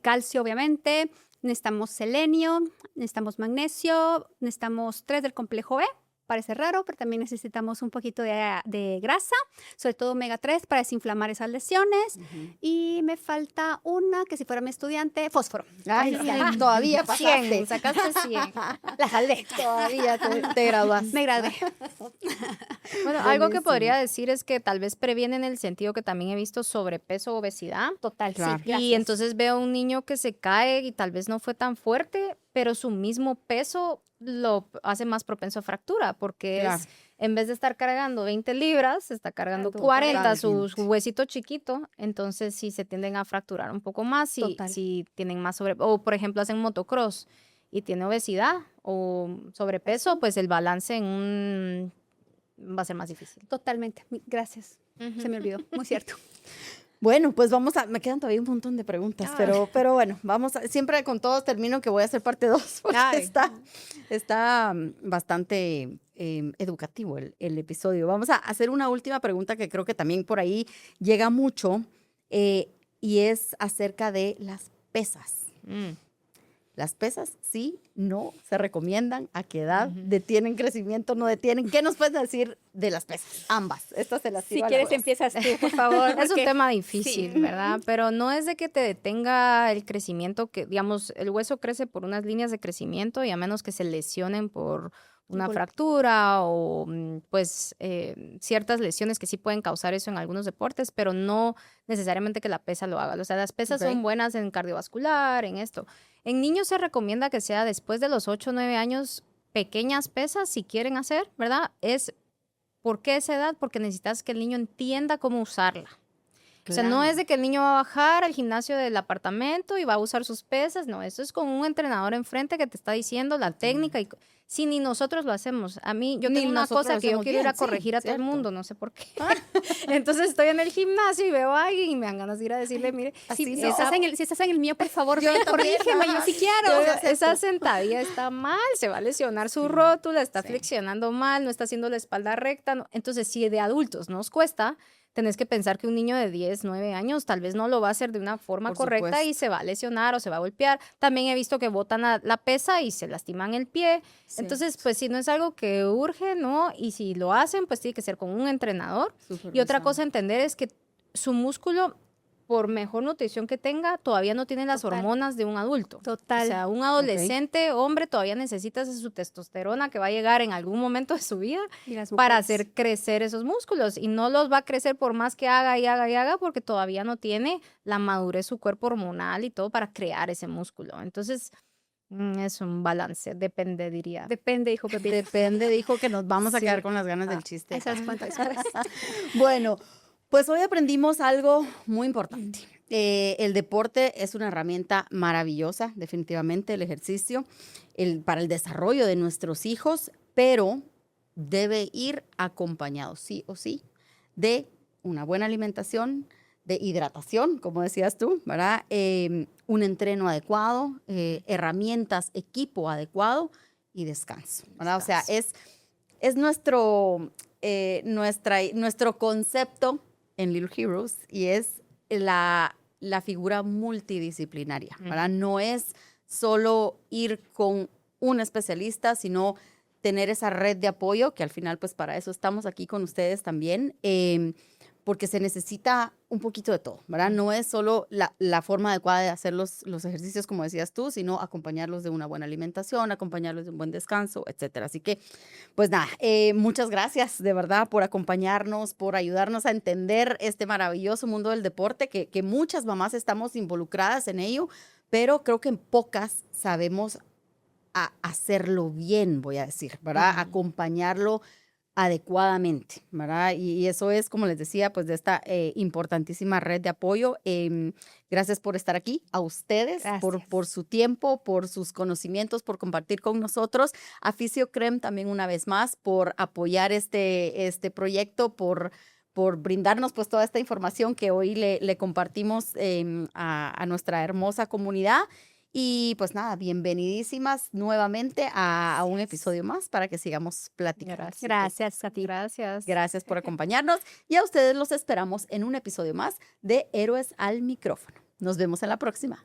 calcio, obviamente. Necesitamos selenio, necesitamos magnesio, necesitamos 3 del complejo B. Parece raro, pero también necesitamos un poquito de grasa, sobre todo omega 3 para desinflamar esas lesiones. Y me falta una, que si fuera mi estudiante, fósforo. Ay, todavía pasaste. 100, sacaste 100. La saldé. Todavía te graduaste. Me gradué. Bueno, algo que podría decir es que tal vez previene en el sentido que también he visto sobrepeso, obesidad. Total, claro. Sí. Y entonces veo a un niño que se cae y tal vez no fue tan fuerte, pero su mismo peso lo hace más propenso a fractura, porque es, en vez de estar cargando 20 libras, está cargando 40, su huesito chiquito, entonces sí se tienden a fracturar un poco más si tienen más o por ejemplo hacen motocross y tiene obesidad o sobrepeso, pues el balance va a ser más difícil. Totalmente, gracias, se me olvidó, muy cierto. Bueno, pues me quedan todavía un montón de preguntas, pero bueno, siempre con todos termino que voy a hacer parte 2, porque está bastante educativo el episodio. Vamos a hacer una última pregunta que creo que también por ahí llega mucho, y es acerca de las pesas. Las pesas, sí, no, se recomiendan, a qué edad, detienen crecimiento, no detienen. ¿Qué nos puedes decir de las pesas? Ambas. Estas se las tiro. Si quieres empiezas tú, por favor. Es un tema difícil, ¿verdad? Pero no es de que te detenga el crecimiento, que digamos, el hueso crece por unas líneas de crecimiento y a menos que se lesionen por una fractura o pues ciertas lesiones que sí pueden causar eso en algunos deportes, pero no necesariamente que la pesa lo haga. O sea, las pesas son buenas en cardiovascular, en esto. En niños se recomienda que sea después de los 8 o 9 años, pequeñas pesas si quieren hacer, ¿verdad? ¿Por qué esa edad? Porque necesitas que el niño entienda cómo usarla. O sea, no es de que el niño va a bajar al gimnasio del apartamento y va a usar sus pesas, no, eso es con un entrenador enfrente que te está diciendo la técnica y Si ni nosotros lo hacemos. A mí, yo tengo una cosa que yo quiero ir a corregir a todo el mundo, no sé por qué. Entonces estoy en el gimnasio y veo a alguien y me dan ganas de ir a decirle, mire, si estás en el mío, por favor, corrígeme, yo sí quiero. Esa sentadilla está mal, se va a lesionar su rótula, está flexionando mal, no está haciendo la espalda recta. No. Entonces, si de adultos nos cuesta, tenés que pensar que un niño de 10, 9 años tal vez no lo va a hacer de una forma correcta y se va a lesionar o se va a golpear. También he visto que botan la pesa y se lastiman el pie. Sí. Entonces, pues si no es algo que urge, ¿no? Y si lo hacen, pues tiene que ser con un entrenador. Y otra cosa a entender es que su músculo, por mejor nutrición que tenga, todavía no tiene las hormonas de un adulto. Total. O sea, un adolescente, hombre, todavía necesita su testosterona que va a llegar en algún momento de su vida para hacer crecer esos músculos. Y no los va a crecer por más que haga y haga y haga, porque todavía no tiene la madurez su cuerpo hormonal y todo para crear ese músculo. Entonces, es un balance, depende, diría. Depende, dijo Pepita. Depende, dijo que nos vamos a quedar con las ganas del chiste. Esas cuantas. Bueno, pues hoy aprendimos algo muy importante. El deporte es una herramienta maravillosa, definitivamente, el ejercicio, para el desarrollo de nuestros hijos, pero debe ir acompañado, sí o sí, de una buena alimentación, de hidratación, como decías tú, ¿verdad? Un entreno adecuado, herramientas, equipo adecuado y descanso, ¿verdad? O sea, es nuestro concepto en Little Heroes y es la figura multidisciplinaria, ¿verdad? No es solo ir con un especialista, sino tener esa red de apoyo, que al final, pues para eso estamos aquí con ustedes también, porque se necesita un poquito de todo, ¿verdad? No es solo la forma adecuada de hacer los ejercicios, como decías tú, sino acompañarlos de una buena alimentación, acompañarlos de un buen descanso, etcétera. Así que, pues nada, muchas gracias de verdad por acompañarnos, por ayudarnos a entender este maravilloso mundo del deporte, que muchas mamás estamos involucradas en ello, pero creo que en pocas sabemos hacerlo bien, voy a decir, ¿verdad? Acompañarlo adecuadamente, ¿verdad? Y eso es, como les decía, pues de esta importantísima red de apoyo. Gracias por estar aquí, a ustedes, por su tiempo, por sus conocimientos, por compartir con nosotros. A Fisiocrem también una vez más por apoyar este proyecto, por brindarnos pues toda esta información que hoy le compartimos a nuestra hermosa comunidad. Y pues nada, bienvenidísimas nuevamente a un episodio más para que sigamos platicando. Gracias, Katy. Gracias por acompañarnos y a ustedes los esperamos en un episodio más de Héroes al Micrófono. Nos vemos en la próxima.